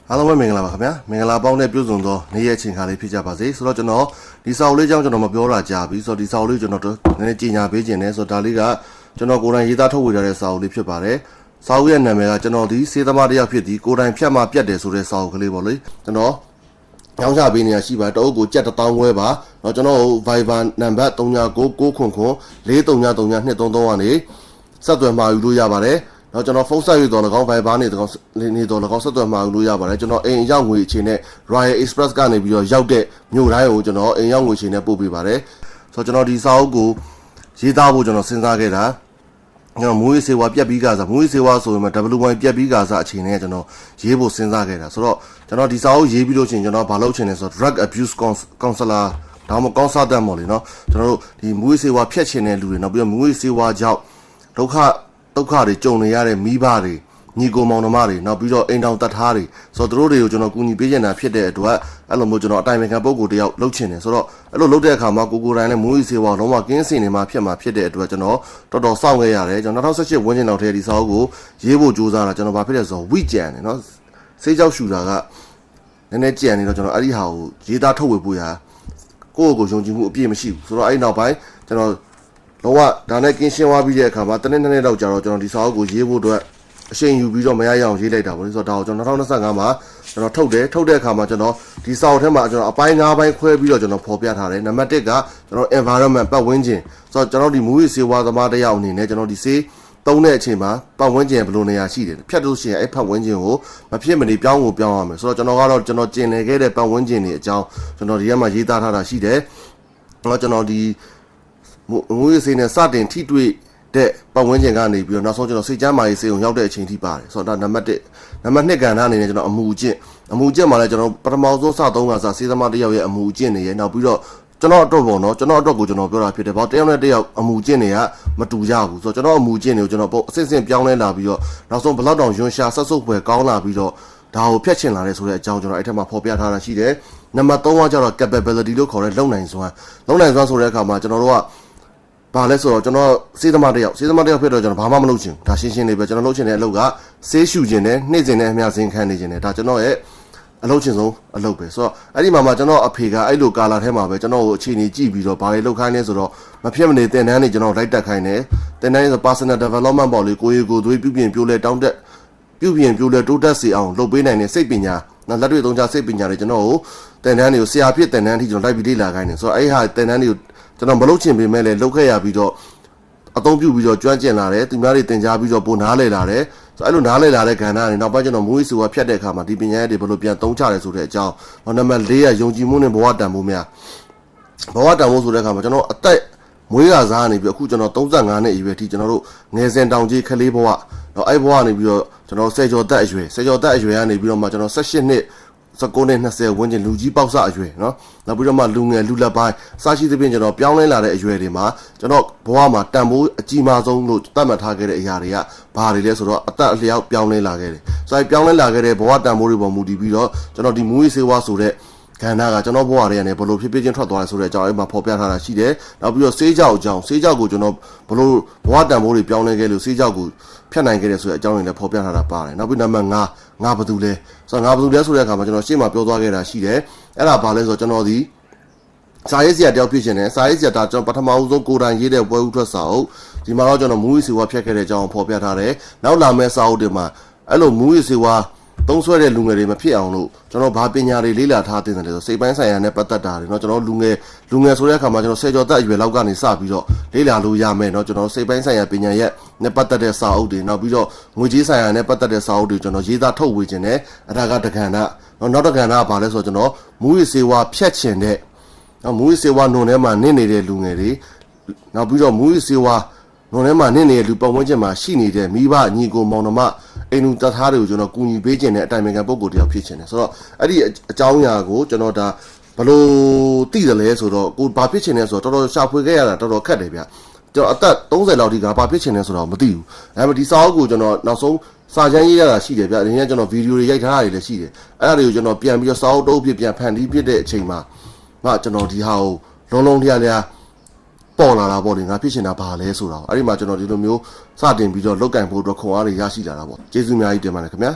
အားလုံးပဲမင်္ဂလာပါခင်ဗျာမင်္ဂလာပေါင်းနဲ့ပြုစုံသောနေ့ရက်ချင်းခါလေးဖြစ်ကြပါစေဆိုတော့ကျွန်တော်ဒီစာအုပ်လေးကြောင့်ကျွန်တော်မပြောတာကြာပြီဆိုတော့ဒီစာအုပ်လေးကျွန်တော်နည်းနည်းကြီးညာပေးခြင်းနဲ့ဆိုတော့ဒါလေးကကျွန်တော်ကိုယ်တိုင်ရေးသားထုတ်ဝေထားတဲ့စာအုပ်လေးဖြစ်ပါတယ်စာအုပ်ရဲ့နာမည်ကကျွန်တော်ဒီစေးသမားတစ်ယောက်ဖြစ်ဒီကိုယ်တိုင်ဖြတ်မှပြတ်တယ်ဆိုတဲ့စာအုပ်ကလေးပေါ့လေကျွန်တော်ရောင်းချပေးနေရရှိပါတအုပ်ကိုကြက်1000ခွဲပါเนาะကျွန်တော် Viber နံပါတ်3999433233ကနေဆက်သွယ်မှာယူလို့ရပါတယ်တော့ကျွန်တော်ဖုန်းဆက်ယူတော့၎င်း Viber နေတော့၎င်းဆက်သွယ်မှာယူလို့ရပါတယ်ကျွန်တော်အိမ်ရောက်ငွေအခြေနဲ့ Royal Express ကနေပြီးတော့ရောက်တဲ့မြို့တိုင်းကိုကျွန်တော်အိမ်ရောက်ငွေအခြေနဲ့ပို့ပေးပါတယ်ဆိုတော့ကျွန်တော်ဒီစာအုပ်ကိုရေးသားဖို့ကျွန်တော်စဉ်းစားခဲ့တာကျွန်တော်မူရေးစေဝါပြက်ပြီးကစားမူရေးစေဝါဆိုရင်WY ပြက်ပြီးကစားအခြေနဲ့ကျွန်တော်ရေးဖို့စဉ်းစားခဲ့တာဆိုတော့ကျွန်တော်ဒီစာအုပ်ရေးပြီးလို့ရှိရင်ကျွန်တော်ဘာလုပ်ချင်လဲဆိုတော့ Drug Abuse Counselor ဒါမှမဟုတ် Consultant ပေါ့လေเนาะကျွန်တော်တို့ဒီမူရေးစေဝါဖြတ်ချင်တဲ့လူတွေเนาะပြီးတော့မူရေးစေဝါကြောင့်ဒုက္ခတွေကြုံနေရတဲ့မိဘတွေညီကိုမောင်နှမတွေနောက်ပြီးတော့အိမ်တောင်တတ်ထားတွေဆိုတော့တို့တွေကိုကျွန်တော်ကူညီပေးချင်တာဖြစ်တဲ့အတွက်အဲ့လိုမျိုးကျွန်တော်အတိုင်ပင်ခံပုဂ္ဂိုလ်တယောက်လုပ်ချင်တယ်ဆိုတော့အဲ့လိုလုပ်တဲ့အခါမှာကိုတိုင်းနဲ့မူးယစ်ဆေးဝါးလုံးဝကင်းစင်နေမှာဖြစ်တဲ့အတွက်ကျွန်တော်တော်တော်စောင့်ခဲ့ရတယ်ကျွန်တော်2018ဝန်းကျင်လောက်ထဲဒီစာအုပ်ကိုရေးဖို့ကြိုးစားတာကျွန်တော်ဘာဖြစ်လဲဆိုတော့ဝိကြံတယ်နော်ဆေးကြောက်ရှူတာကနည်းနည်းကြံနေတော့ကျွန်တော်အဲ့ဒီဟာကိုရေးသားထုတ်ဝေဖို့ရာကိုယ့်ကိုယ်ယုံကြည်မှုအပြည့်မရှိဘူးဆိုတော့အဲ့နောက်ပိုင်းကျွန်တော်လုံးဝဒါနဲ့ကင်းရှင်းသွားပြီးတဲ့အခါမှာတနေ့လောက်ကြာတော့ကျွန်တော်ဒီစာအုပ်ကိုရေးဖို့အတွက်အရှိန်ယူပြီးတော့မရရအောင်ရေးလိုက်တာပေါ့လေဆိုတော့ဒါကိုကျွန်တော်2025မှာကျွန်တော်ထုတ်တဲ့အခါမှာကျွန်တော်ဒီစာအုပ်ထဲမှာကျွန်တော်အပိုင်း5ပိုင်းခွဲပြီးတော့ကျွန်တော်ဖော်ပြထားတယ်နံပါတ်1ကကျွန်တော် environment ပတ်ဝန်းကျင်ဆိုတော့ကျွန်တော်ဒီမူရေးစေဝါသမားတယောက်အနေနဲ့ကျွန်တော်ဒီစေးသုံးတဲ့အချိန်မှာပတ်ဝန်းကျင်ဘယ်လိုနေရာရှိတယ်ဖြတ်လို့ရှိရင်အဲ့ပတ်ဝန်းကျင်ကိုမဖြစ်မနေပြောင်းရမယ်ဆိုတော့ကျွန်တော်ကတော့ကျွန်တော်ကျင်လည်ခဲ့တဲ့ပတ်ဝန်းကျင်တွေအကြောင်းကျွန်တော်ဒီထဲမှာရေးသားထားတာရှိတယ်ကျွန်တော်ဒီမူရေးစေးနဲ့စတင်ထိတွေ့တဲ့ပတ်ဝန်းကျင်ကနေပြီးတော့နောက်ဆုံးကျွန်တော်စိတ်ချမ်းမာရေးစေုံရောက်တဲ့အချိန်ထိပါတယ်ဆိုတော့ဒါနံပါတ်1နံပါတ်2ကဏ္ဍအနေနဲ့ကျွန်တော်အမှုအကျင့်မှာလည်းကျွန်တော်ပထမဆုံးစ3ကစားစေးသမားတယောက်ရဲ့အမှုအကျင့်တွေရဲ့နောက်ပြီးတော့ကျွန်တော်အတွက်ပေါ့နော်ကျွန်တော်အတွက်ကိုကျွန်တော်ပြောတာဖြစ်တယ်ဘာတယောက်နဲ့တယောက်အမှုအကျင့်တွေကမတူကြဘူးဆိုတော့ကျွန်တော်အမှုအကျင့်တွေကိုကျွန်တော်အစစ်ပြောင်းလဲလာပြီးတော့နောက်ဆုံးဘလောက်တောင်ယွန်းရှာဆက်ဆုပ်ဖွယ်ကောင်းလာပြီးတော့ဒါကိုဖျက်ချင်လာတဲ့ဆိုတဲ့အကြောင်းကျွန်တော်အဲ့ထက်မှာဖော်ပြထားတာရှိတယ်နံပါတ်3ကကျတော့ capability လို့ခေါ်တဲ့လုံနိုင်စွမ်းဆိုတဲ့အခါမှာကျွန်တော်တို့ကဘာလဲဆိုတော့ကျွန်တော်စေးသမားတယောက်ဖြစ်တော့ကျွန်တော်ဘာမှမလုပ်ချင်ဘူးဒါရှင်းလေးပဲကျွန်တော်လုပ်ချင်တဲ့အလုပ်ကဆေးရှူခြင်းနဲ့နှိမ့်စင်တဲ့အမျှစင်ခံနေခြင်းနဲ့ဒါကျွန်တော်ရဲ့အလုပ်ချင်းဆုံးအလုပ်ပဲဆိုတော့အဲ့ဒီမှာကျွန်တော်အဖေကအဲ့လိုကာလာထဲမှာပဲကျွန်တော်ကိုအခြေအနေကြည့်ပြီးတော့ဘာတွေလုပ်ခိုင်းလဲဆိုတော့မဖြစ်မနေသင်တန်းတွေကျွန်တော်လိုက်တက်ခိုင်းတယ်သင်တန်းဆို personal development ပေါ့လေကိုယ်သွေးပြုပြင်ပြိုးလဲတိုးတက်စေအောင်လုပ်ပေးနိုင်တဲ့စိတ်ပညာလက်တွေ့သုံးချစိတ်ပညာတွေကျွန်တော်ကိုသင်တန်းတွေကိုဆရာဖြစ်သင်တန်းထိကျွန်တော်လိုက်ပြီးလေ့လာခိုင်းတယ်ဆိုတော့အဲ့ဟာသင်တန်းတွေကိုကျွန်တော်မလုပ်ချင်ပေမဲ့လည်းလုပ်ခဲ့ရပြီးတော့အသုံးပြုပြီးတော့ကျွမ်းကျင်လာတယ်သူများတွေသင်ကြားပြီးတော့ပိုနားလည်လာတယ်ဆိုတော့အဲ့လိုနားလည်လာတဲ့ကဏ္ဍတွေနောက်ပိုင်းကျွန်တော်မူရေးစုကဖြတ်တဲ့အခါမှာဒီပညာရပ်တွေဘယ်လိုပြန်သုံးချလဲဆိုတဲ့အကြောင်းနံပါတ်4ကယုံကြည်မှုနဲ့ဘဝတန်ဖိုးများဘဝတန်ဖိုးဆိုတဲ့အခါမှာကျွန်တော်အသက်မွေးရစားနေပြီးအခုကျွန်တော်35နှစ်အရွယ်ထိကျွန်တော်တို့ငယ်စဉ်တောင်ကြီးခလေးဘဝတော့အဲ့ဘဝနေပြီးတော့ကျွန်တော်ဆယ်ကျော်သက်အရွယ်ကနေပြီးတော့မှကျွန်တော်18နှစ်19နဲ့20ဝန်းကျင်လူကြီးပေါက်စအရွယ်เนาะနောက်ပြီးတော့မှလူငယ်လူလက်ပိုင်းစရှိသဖြင့်ကျွန်တော်ပြောင်းလဲလာတဲ့အရွယ်တွေမှာကျွန်တော်ဘဝမှာတန်ဖိုးအကြီးမားဆုံးလို့သတ်မှတ်ထားခဲ့တဲ့အရာတွေကဘာတွေလဲဆိုတော့အသက်အလျောက်ပြောင်းလဲလာခဲ့တယ်ဆိုတော့ပြောင်းလဲလာခဲ့တဲ့ဘဝတန်ဖိုးတွေပေါ်မူတည်ပြီးတော့ကျွန်တော်ဒီမူရေးစေဝါဆိုတဲ့ကဏ္ဍကကျွန်တော်ဘဝတွေကနေဘလို့ဖြစ်ချင်းထွက်သွားတယ်ဆိုတဲ့အကြောင်းအဲ့မှာဖော်ပြထားတာရှိတယ်နောက်ပြီးတော့ဆေးကြောက်ကိုကျွန်တော်ဘလို့ဘဝတန်ဖိုးတွေပြောင်းလဲခဲ့လို့ဆေးကြောက်ကိုဖြတ်နိုင်ခဲ့တယ်ဆိုတဲ့အကြောင်းတွေလည်းဖော်ပြထားတာပါတယ်နောက်ပြီးနံပါတ်5ငါဘာတူလဲဆိုတော့ငါဘာတူလဲဆိုတဲ့အခါမှာကျွန်တော်ရှေ့မှာပြောသွားခဲ့တာရှိတယ်အဲ့ဒါဘာလဲဆိုတော့ကျွန်တော်ဒီစာရေးဆရာတယောက်ဖြစ်ရှင်တယ်စာရေးဆရာဒါကျွန်တော်ပထမဦးဆုံးကိုယ်တိုင်ရေးတဲ့ပွဲဥထွက်စာအုပ်ဒီမှာတော့ကျွန်တော်မူရေးစေဝါဖြတ်ခဲ့တဲ့အကြောင်းဖော်ပြထားတယ်နောက်လာမယ့်စာအုပ်တွေမှာအဲ့လိုမူရေးစေဝါသုံးဆွဲတဲ့လူငယ်တွေမဖြစ်အောင်လို့ကျွန်တော်ဘာပညာတွေလေ့လာထားတင်တယ်ဆိုစိတ်ပိုင်းဆိုင်ရာနဲ့ပတ်သက်တာတွေเนาะကျွန်တော်လူငယ်ဆိုတဲ့အခါမှာကျွန်တော်ဆယ်ကျော်သက်အရွယ်လောက်ကနေစပြီးတော့လေ့လာလို့ရမယ်เนาะကျွန်တော်စိတ်ပိုင်းဆိုင်ရာပညာရဲ့နဲ့ပတ်သက်တဲ့စာအုပ်တွေနောက်ပြီးတော့ငွေကြေးဆိုင်ရာနဲ့ပတ်သက်တဲ့စာအုပ်တွေကျွန်တော်ရေးသားထုတ်ဝေခြင်းနဲ့အထာကတက္ကဏနောက်တက္ကဏကဘာလဲဆိုတော့ကျွန်တော်မူရေးစေဝါဖြတ်ချင်တဲ့မူရေးစေဝါနှုံထဲမှာနင့်နေတဲ့လူငယ်တွေနောက်ပြီးတော့မူရေးစေဝါနှုံထဲမှာနင့်နေတဲ့လူပတ်ဝန်းကျင်မှာရှိနေတဲ့မိဘညီကိုမောင်နှမအိမ်လူတသားတွေကိုကျွန်တော်ကူညီပေးခြင်းနဲ့အတိုင်ပင်ခံပုဂ္ဂိုလ်တယောက်ဖြစ်ခြင်းနဲ့ဆိုတော့အဲ့ဒီအကြောင်းအရာကိုကျွန်တော်ဒါဘလို့သိတယ်လဲဆိုတော့ကိုဘာဖြစ်ခြင်းလဲဆိုတော့တော်တော်ရှာဖွေခဲ့ရတာတော်တော်ခက်တယ်ဗျကျွန်တော်အသက်30လောက်ထိကဘာဖြစ်ခြင်းလဲဆိုတော့မသိဘူးဒါပေမဲ့ဒီစာအုပ်ကိုကျွန်တော်နောက်ဆုံးစာချမ်းရေးရတာရှိတယ်ဗျအရင်ကကျွန်တော်ဗီဒီယိုတွေရိုက်ထားတာတွေလည်းရှိတယ်အဲ့ဒါတွေကိုကျွန်တော်ပြန်ပြီးတော့စာအုပ်တုပ်ဖြစ်ပြန်ဖန်တီးဖြစ်တဲ့အချိန်မှာကျွန်တော်ဒီဟာကိုလုံးလျာပေါ်လာတာပေါ့လေငါဖြစ်ချင်တာဘာလဲဆိုတော့အဲ့ဒီမှာကျွန်တော်ဒီလိုမျိုးစတင်ပြီးတော့လောက်ကင်ဖို့အတွက်ခွန်အားတွေရရှိလာတာပေါ့ကျေးဇူးအများကြီးတင်ပါတယ်ခင်ဗျာ